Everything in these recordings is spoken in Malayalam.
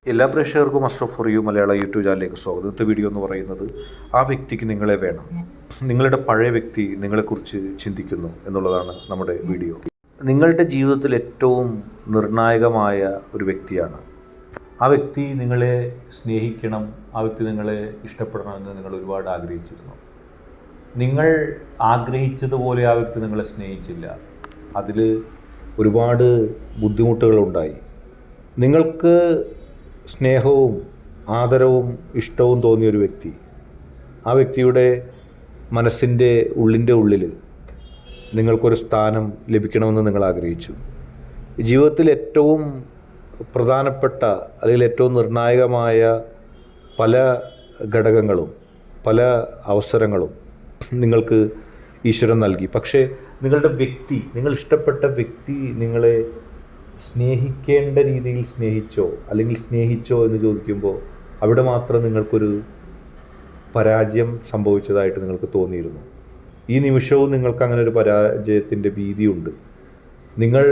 എല്ലാ പ്രേക്ഷകർക്കും Ashraf for you Malayala YouTube ചാനലിലേക്ക് സ്വാഗതം. ഇന്നത്തെ വീഡിയോ എന്ന് പറയുന്നത് ആ വ്യക്തിക്ക് നിങ്ങളെ വേണം, നിങ്ങളുടെ പഴയ വ്യക്തി നിങ്ങളെക്കുറിച്ച് ചിന്തിക്കുന്നു എന്നുള്ളതാണ് നമ്മുടെ വീഡിയോ. നിങ്ങളുടെ ജീവിതത്തിൽ ഏറ്റവും നിർണായകമായ ഒരു വ്യക്തിയാണ്. ആ വ്യക്തി നിങ്ങളെ സ്നേഹിക്കണം, ആ വ്യക്തി നിങ്ങളെ ഇഷ്ടപ്പെടണമെന്ന് നിങ്ങൾ ഒരുപാട് ആഗ്രഹിച്ചിരുന്നു. നിങ്ങൾ ആഗ്രഹിച്ചതുപോലെ ആ വ്യക്തി നിങ്ങളെ സ്നേഹിച്ചില്ല. അതിൽ ഒരുപാട് ബുദ്ധിമുട്ടുകളുണ്ടായി. നിങ്ങൾക്ക് സ്നേഹവും ആദരവും ഇഷ്ടവും തോന്നിയൊരു വ്യക്തി, ആ വ്യക്തിയുടെ മനസ്സിൻ്റെ ഉള്ളിൽ നിങ്ങൾക്കൊരു സ്ഥാനം ലഭിക്കണമെന്ന് നിങ്ങൾ ആഗ്രഹിച്ചു. ജീവിതത്തിൽ ഏറ്റവും പ്രധാനപ്പെട്ട അല്ലെങ്കിൽ ഏറ്റവും നിർണായകമായ പല ഘടകങ്ങളും പല അവസരങ്ങളും നിങ്ങൾക്ക് ഈശ്വരൻ നൽകി. പക്ഷേ നിങ്ങളുടെ വ്യക്തി, നിങ്ങൾ ഇഷ്ടപ്പെട്ട വ്യക്തി നിങ്ങളെ സ്നേഹിക്കേണ്ട രീതിയിൽ സ്നേഹിച്ചോ അല്ലെങ്കിൽ സ്നേഹിച്ചോ എന്ന് ചോദിക്കുമ്പോൾ അവിടെ മാത്രം നിങ്ങൾക്കൊരു പരാജയം സംഭവിച്ചതായിട്ട് നിങ്ങൾക്ക് തോന്നിയിരുന്നു. ഈ നിമിഷവും നിങ്ങൾക്ക് അങ്ങനെ ഒരു പരാജയത്തിൻ്റെ ഭീതിയുണ്ട്. നിങ്ങൾ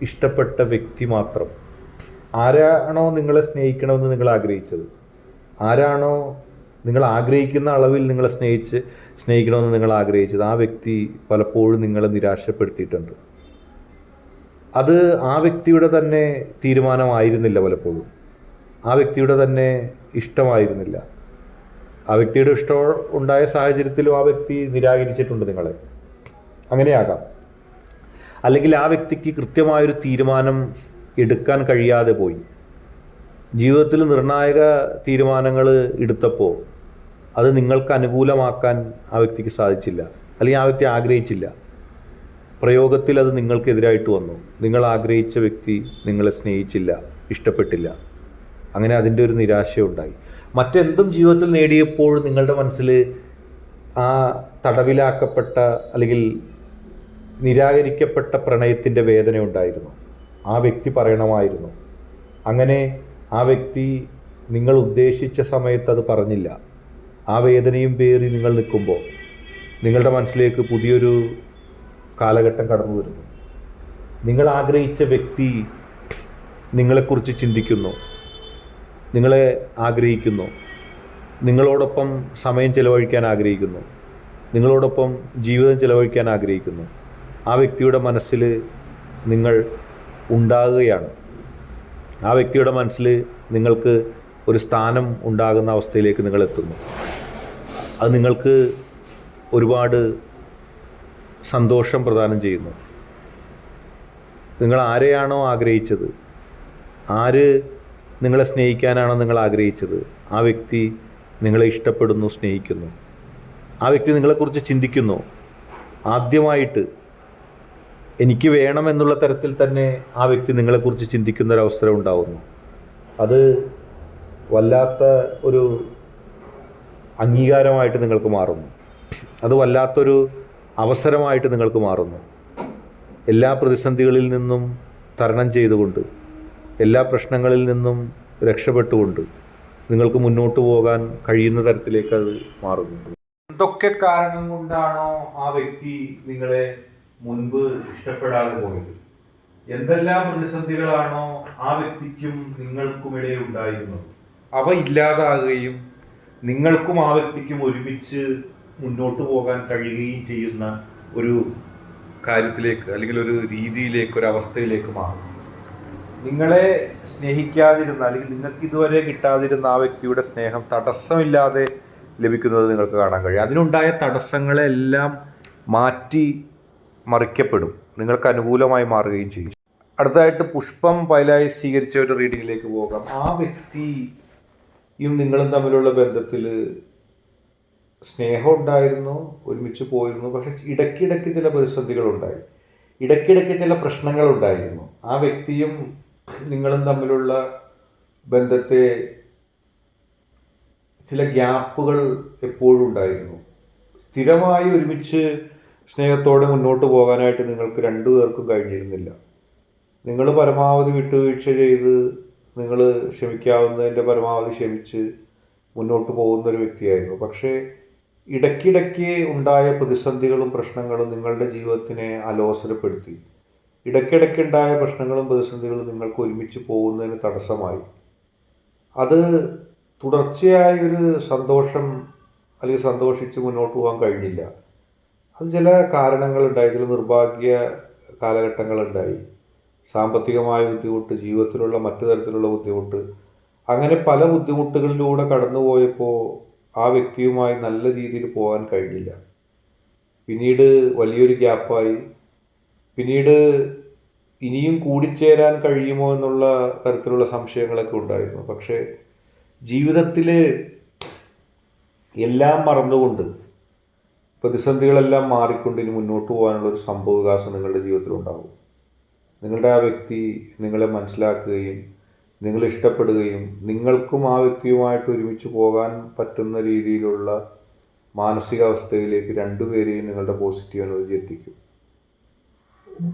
ഇഷ്ടപ്പെട്ട വ്യക്തി മാത്രം, ആരാണോ നിങ്ങളെ സ്നേഹിക്കണമെന്ന് നിങ്ങൾ ആഗ്രഹിച്ചത്, ആരാണോ നിങ്ങൾ ആഗ്രഹിക്കുന്ന അളവിൽ നിങ്ങളെ സ്നേഹിക്കണമെന്ന് നിങ്ങൾ ആഗ്രഹിച്ചത്, ആ വ്യക്തി പലപ്പോഴും നിങ്ങളെ നിരാശപ്പെടുത്തിയിട്ടുണ്ട്. അത് ആ വ്യക്തിയുടെ തന്നെ തീരുമാനമായിരുന്നില്ല, പലപ്പോഴും ആ വ്യക്തിയുടെ തന്നെ ഇഷ്ടമായിരുന്നില്ല. ആ വ്യക്തിയുടെ ഇഷ്ടം ഉണ്ടായ സാഹചര്യത്തിലും ആ വ്യക്തി നിരാകരിച്ചിട്ടുണ്ട് നിങ്ങളെ. അങ്ങനെയാകാം. അല്ലെങ്കിൽ ആ വ്യക്തിക്ക് കൃത്യമായൊരു തീരുമാനം എടുക്കാൻ കഴിയാതെ പോയി. ജീവിതത്തിൽ നിർണായക തീരുമാനങ്ങൾ എടുത്തപ്പോൾ അത് നിങ്ങൾക്ക് അനുകൂലമാക്കാൻ ആ വ്യക്തിക്ക് സാധിച്ചില്ല, അല്ലെങ്കിൽ ആ വ്യക്തി ആഗ്രഹിച്ചില്ല. പ്രയോഗത്തിൽ അത് നിങ്ങൾക്കെതിരായിട്ട് വന്നു. നിങ്ങൾ ആഗ്രഹിച്ച വ്യക്തി നിങ്ങളെ സ്നേഹിച്ചില്ല, ഇഷ്ടപ്പെട്ടില്ല. അങ്ങനെ അതിൻ്റെ ഒരു നിരാശയുണ്ടായി. മറ്റെന്തും ജീവിതത്തിൽ നേടിയപ്പോൾ നിങ്ങളുടെ മനസ്സിൽ ആ തടവിലാക്കപ്പെട്ട അല്ലെങ്കിൽ നിരാകരിക്കപ്പെട്ട പ്രണയത്തിൻ്റെ വേദന ഉണ്ടായിരുന്നു. ആ വ്യക്തി പറയണമായിരുന്നു. അങ്ങനെ ആ വ്യക്തി നിങ്ങൾ ഉദ്ദേശിച്ച സമയത്ത് അത് പറഞ്ഞില്ല. ആ വേദനയും പേറി നിങ്ങൾ നിൽക്കുമ്പോൾ നിങ്ങളുടെ മനസ്സിലേക്ക് പുതിയൊരു കാലഘട്ടം കടന്നു വരുന്നു. നിങ്ങൾ ആഗ്രഹിച്ച വ്യക്തി നിങ്ങളെക്കുറിച്ച് ചിന്തിക്കുന്നു, നിങ്ങളെ ആഗ്രഹിക്കുന്നു, നിങ്ങളോടൊപ്പം സമയം ചിലവഴിക്കാൻ ആഗ്രഹിക്കുന്നു, നിങ്ങളോടൊപ്പം ജീവിതം ചിലവഴിക്കാൻ ആഗ്രഹിക്കുന്നു. ആ വ്യക്തിയുടെ മനസ്സിൽ നിങ്ങൾ ഉണ്ടാകുകയാണ്. ആ വ്യക്തിയുടെ മനസ്സിൽ നിങ്ങൾക്ക് ഒരു സ്ഥാനം ഉണ്ടാകുന്ന അവസ്ഥയിലേക്ക് നിങ്ങൾ എത്തുന്നു. അത് നിങ്ങൾക്ക് ഒരുപാട് സന്തോഷം പ്രദാനം ചെയ്യുന്നു. നിങ്ങൾ ആരെയാണോ ആഗ്രഹിച്ചത്, ആര് നിങ്ങളെ സ്നേഹിക്കാനാണോ നിങ്ങൾ ആഗ്രഹിച്ചത്, ആ വ്യക്തി നിങ്ങളെ ഇഷ്ടപ്പെടുന്നു, സ്നേഹിക്കുന്നു. ആ വ്യക്തി നിങ്ങളെക്കുറിച്ച് ചിന്തിക്കുന്നു. ആദ്യമായിട്ട് എനിക്ക് വേണമെന്നുള്ള തരത്തിൽ തന്നെ ആ വ്യക്തി നിങ്ങളെക്കുറിച്ച് ചിന്തിക്കുന്നൊരവസരം ഉണ്ടാവുന്നു. അത് വല്ലാത്ത ഒരു അംഗീകാരമായിട്ട് നിങ്ങൾക്ക് മാറുന്നു. അത് വല്ലാത്തൊരു അവസരമായിട്ട് നിങ്ങൾക്ക് മാറുന്നു. എല്ലാ പ്രതിസന്ധികളിൽ നിന്നും തരണം ചെയ്തുകൊണ്ട്, എല്ലാ പ്രശ്നങ്ങളിൽ നിന്നും രക്ഷപ്പെട്ടുകൊണ്ട് നിങ്ങൾക്ക് മുന്നോട്ട് പോകാൻ കഴിയുന്ന തരത്തിലേക്ക് അത് മാറുന്നു. എന്തൊക്കെ കാരണം കൊണ്ടാണോ ആ വ്യക്തി നിങ്ങളെ മുൻപ് ഇഷ്ടപ്പെടാതെ പോയത്, എന്തെല്ലാം പ്രതിസന്ധികളാണോ ആ വ്യക്തിക്കും നിങ്ങൾക്കുമിടയിൽ ഉണ്ടായിരുന്നത്, അവ ഇല്ലാതാകുകയും നിങ്ങൾക്കും ആ വ്യക്തിക്കും ഒരുമിച്ച് മുന്നോട്ട് പോകാൻ കഴിയുകയും ചെയ്യുന്ന ഒരു കാര്യത്തിലേക്ക് അല്ലെങ്കിൽ ഒരു രീതിയിലേക്ക്, ഒരു അവസ്ഥയിലേക്ക് മാറും. നിങ്ങളെ സ്നേഹിക്കാതിരുന്ന അല്ലെങ്കിൽ നിങ്ങൾക്ക് ഇതുവരെ കിട്ടാതിരുന്ന ആ വ്യക്തിയുടെ സ്നേഹം തടസ്സമില്ലാതെ ലഭിക്കുന്നത് നിങ്ങൾക്ക് കാണാൻ കഴിയും. അതിനുണ്ടായ തടസ്സങ്ങളെല്ലാം മാറ്റി മറിക്കപ്പെടും, നിങ്ങൾക്ക് അനുകൂലമായി മാറുകയും ചെയ്യും. അടുത്തതായിട്ട് പുഷ്പം പൈലായി സ്വീകരിച്ച ഒരു റീഡിങ്ങിലേക്ക് പോകാം. ആ വ്യക്തിയും നിങ്ങളും തമ്മിലുള്ള ബന്ധത്തിൽ സ്നേഹം ഉണ്ടായിരുന്നു, ഒരുമിച്ച് പോയിരുന്നു. പക്ഷെ ഇടയ്ക്കിടയ്ക്ക് ചില പ്രതിസന്ധികളുണ്ടായി, ഇടയ്ക്കിടയ്ക്ക് ചില പ്രശ്നങ്ങളുണ്ടായിരുന്നു. ആ വ്യക്തിയും നിങ്ങളും തമ്മിലുള്ള ബന്ധത്തെ ചില ഗ്യാപ്പുകൾ എപ്പോഴും ഉണ്ടായിരുന്നു. സ്ഥിരമായി ഒരുമിച്ച് സ്നേഹത്തോടെ മുന്നോട്ട് പോകാനായിട്ട് നിങ്ങൾക്ക് രണ്ടുപേർക്കും കഴിഞ്ഞിരുന്നില്ല. നിങ്ങൾ പരമാവധി വിട്ടുവീഴ്ച ചെയ്ത്, നിങ്ങൾ ക്ഷമിക്കാവുന്നതിൻ്റെ പരമാവധി ക്ഷമിച്ച് മുന്നോട്ട് പോകുന്നൊരു വ്യക്തിയായിരുന്നു. പക്ഷേ ഇടയ്ക്കിടയ്ക്ക് ഉണ്ടായ പ്രതിസന്ധികളും പ്രശ്നങ്ങളും നിങ്ങളുടെ ജീവിതത്തിനെ അലോസരപ്പെടുത്തി. ഇടയ്ക്കിടയ്ക്കുണ്ടായ പ്രശ്നങ്ങളും പ്രതിസന്ധികളും നിങ്ങൾക്ക് ഒരുമിച്ച് പോകുന്നതിന് തടസ്സമായി. അത് തുടർച്ചയായൊരു സന്തോഷം അല്ലെങ്കിൽ സന്തോഷിച്ച് മുന്നോട്ട് പോകാൻ കഴിഞ്ഞില്ല. അത് ചില കാരണങ്ങളുണ്ടായി, ചില നിർഭാഗ്യ കാലഘട്ടങ്ങളുണ്ടായി. സാമ്പത്തികമായ ബുദ്ധിമുട്ട്, ജീവിതത്തിലുള്ള മറ്റു തരത്തിലുള്ള ബുദ്ധിമുട്ട്, അങ്ങനെ പല ബുദ്ധിമുട്ടുകളിലൂടെ കടന്നുപോയപ്പോൾ ആ വ്യക്തിയുമായി നല്ല രീതിയിൽ പോകാൻ കഴിഞ്ഞില്ല. പിന്നീട് വലിയൊരു ഗ്യാപ്പായി. പിന്നീട് ഇനിയും കൂടിച്ചേരാൻ കഴിയുമോ എന്നുള്ള തരത്തിലുള്ള സംശയങ്ങളൊക്കെ ഉണ്ടായിരുന്നു. പക്ഷേ ജീവിതത്തിൽ എല്ലാം മറന്നുകൊണ്ട്, പ്രതിസന്ധികളെല്ലാം മാറിക്കൊണ്ട് ഇനി മുന്നോട്ട് പോകാനുള്ള ഒരു സംഭവവികാസം നിങ്ങളുടെ ജീവിതത്തിലുണ്ടാകും. നിങ്ങളുടെ ആ വ്യക്തി നിങ്ങളെ മനസ്സിലാക്കുകയും നിങ്ങളെ ഇഷ്ടപ്പെടുകയും നിങ്ങൾക്കും ആ വ്യക്തിയുമായിട്ട് ഒരുമിച്ച് പോകാൻ പറ്റുന്ന രീതിയിലുള്ള മാനസികാവസ്ഥയിലേക്ക് രണ്ടുപേരെയും നിങ്ങളുടെ പോസിറ്റീവ് എനർജി എത്തിക്കും.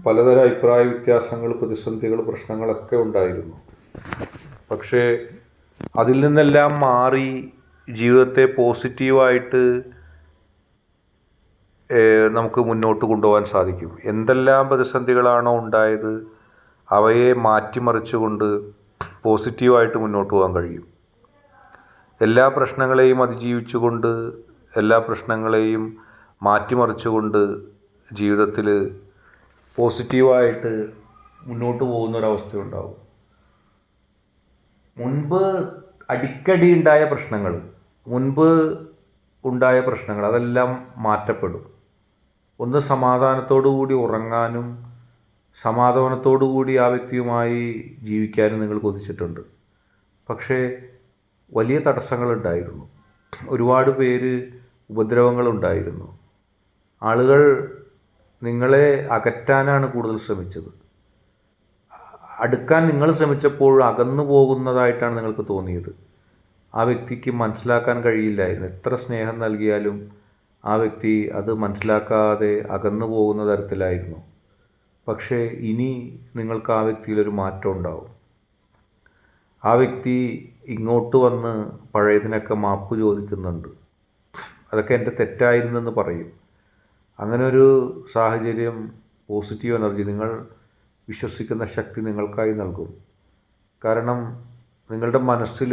പലതരം അഭിപ്രായ വ്യത്യാസങ്ങൾ, പ്രതിസന്ധികൾ, പ്രശ്നങ്ങളൊക്കെ ഉണ്ടായിരുന്നു. പക്ഷേ അതിൽ നിന്നെല്ലാം മാറി ജീവിതത്തെ പോസിറ്റീവായിട്ട് നമുക്ക് മുന്നോട്ട് കൊണ്ടുപോകാൻ സാധിക്കും. എന്തെല്ലാം പ്രതിസന്ധികളാണോ ഉണ്ടായത് അവയെ മാറ്റിമറിച്ചുകൊണ്ട് പോസിറ്റീവായിട്ട് മുന്നോട്ട് പോകാൻ കഴിയും. എല്ലാ പ്രശ്നങ്ങളെയും അതിജീവിച്ചുകൊണ്ട്, എല്ലാ പ്രശ്നങ്ങളെയും മാറ്റിമറിച്ചുകൊണ്ട് ജീവിതത്തിൽ പോസിറ്റീവായിട്ട് മുന്നോട്ട് പോകുന്നൊരവസ്ഥയുണ്ടാവും. മുൻപ് അടിക്കടി ഉണ്ടായ പ്രശ്നങ്ങൾ, അതെല്ലാം മാറ്റപ്പെടും. ഒന്ന് സമാധാനത്തോടു കൂടി ഉറങ്ങാനും സമാധാനത്തോടു കൂടി ആ വ്യക്തിയുമായി ജീവിക്കാനും നിങ്ങൾ കൊതിച്ചിട്ടുണ്ട്. പക്ഷേ വലിയ തടസ്സങ്ങളുണ്ടായിരുന്നു. ഒരുപാട് പേര് ഉപദ്രവങ്ങളുണ്ടായിരുന്നു. ആളുകൾ നിങ്ങളെ അകറ്റാനാണ് കൂടുതൽ ശ്രമിച്ചത്. അടുക്കാൻ നിങ്ങൾ ശ്രമിച്ചപ്പോൾ അകന്നു പോകുന്നതായിട്ടാണ് നിങ്ങൾക്ക് തോന്നിയത്. ആ വ്യക്തിക്ക് മനസ്സിലാക്കാൻ കഴിയില്ലായിരുന്നു. എത്ര സ്നേഹം നൽകിയാലും ആ വ്യക്തി അത് മനസ്സിലാക്കാതെ അകന്നു പോകുന്ന തരത്തിലായിരുന്നു. പക്ഷേ ഇനി നിങ്ങൾക്ക് ആ വ്യക്തിയിലൊരു മാറ്റം ഉണ്ടാവും. ആ വ്യക്തി ഇങ്ങോട്ട് വന്ന് പഴയതിനൊക്കെ മാപ്പ് ചോദിക്കുന്നുണ്ട്. അതൊക്കെ എൻ്റെ തെറ്റായിരുന്നെന്ന് പറയും. അങ്ങനെ ഒരു സാഹചര്യം പോസിറ്റീവ് എനർജി, നിങ്ങൾ വിശ്വസിക്കുന്ന ശക്തി നിങ്ങൾക്കായി നൽകും. കാരണം നിങ്ങളുടെ മനസ്സിൽ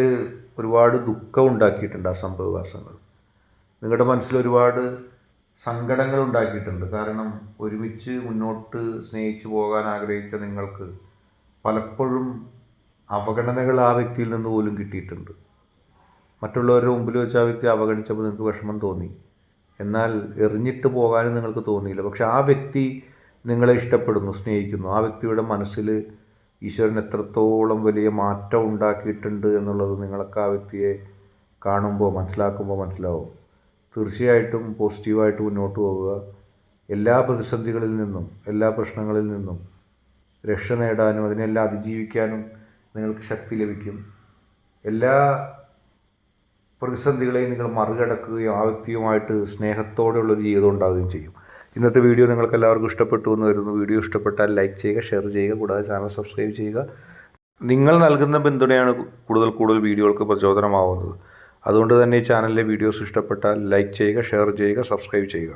ഒരുപാട് ദുഃഖം ഉണ്ടാക്കിയിട്ടുണ്ട് ആ സംഭവവികാസങ്ങൾ. നിങ്ങളുടെ മനസ്സിൽ ഒരുപാട് സങ്കടങ്ങൾ ഉണ്ടാക്കിയിട്ടുണ്ട്. കാരണം ഒരുമിച്ച് മുന്നോട്ട് സ്നേഹിച്ചു പോകാൻ ആഗ്രഹിച്ച നിങ്ങൾക്ക് പലപ്പോഴും അവഗണനകൾ ആ വ്യക്തിയിൽ നിന്ന് പോലും കിട്ടിയിട്ടുണ്ട്. മറ്റുള്ളവരുടെ മുമ്പിൽ വെച്ച് ആ വ്യക്തി അവഗണിച്ചപ്പോൾ നിങ്ങൾക്ക് വിഷമം തോന്നി. എന്നാൽ എറിഞ്ഞിട്ട് പോകാനും നിങ്ങൾക്ക് തോന്നിയില്ല. പക്ഷെ ആ വ്യക്തി നിങ്ങളെ ഇഷ്ടപ്പെടുന്നു, സ്നേഹിക്കുന്നു. ആ വ്യക്തിയുടെ മനസ്സിൽ ഈശ്വരൻ എത്രത്തോളം വലിയ മാറ്റം ഉണ്ടാക്കിയിട്ടുണ്ട് എന്നുള്ളത് നിങ്ങൾക്ക് ആ വ്യക്തിയെ കാണുമ്പോൾ, മനസ്സിലാക്കുമ്പോൾ മനസ്സിലാവും. തീർച്ചയായിട്ടും പോസിറ്റീവായിട്ട് മുന്നോട്ട് പോവുക. എല്ലാ പ്രതിസന്ധികളിൽ നിന്നും, എല്ലാ പ്രശ്നങ്ങളിൽ നിന്നും രക്ഷ നേടാനും അതിനെല്ലാം അതിജീവിക്കാനും നിങ്ങൾക്ക് ശക്തി ലഭിക്കും. എല്ലാ പ്രതിസന്ധികളെയും നിങ്ങൾ മറികടക്കുകയും ആ വ്യക്തിയുമായിട്ട് സ്നേഹത്തോടെയുള്ളൊരു ജീവിതം ഉണ്ടാവുകയും ചെയ്യും. ഇന്നത്തെ വീഡിയോ നിങ്ങൾക്ക് എല്ലാവർക്കും ഇഷ്ടപ്പെട്ടു എന്ന് വരുന്നു. വീഡിയോ ഇഷ്ടപ്പെട്ടാൽ ലൈക്ക് ചെയ്യുക, ഷെയർ ചെയ്യുക, കൂടാതെ ചാനൽ സബ്സ്ക്രൈബ് ചെയ്യുക. നിങ്ങൾ നൽകുന്ന പിന്തുണയാണ് കൂടുതൽ വീഡിയോകൾക്ക് പ്രചോദനമാവുന്നത്. അതുകൊണ്ട് തന്നെ ഈ ചാനലിലെ വീഡിയോസ് ഇഷ്ടപ്പെട്ടാൽ ലൈക്ക് ചെയ്യുക, ഷെയർ ചെയ്യുക, സബ്സ്ക്രൈബ് ചെയ്യുക.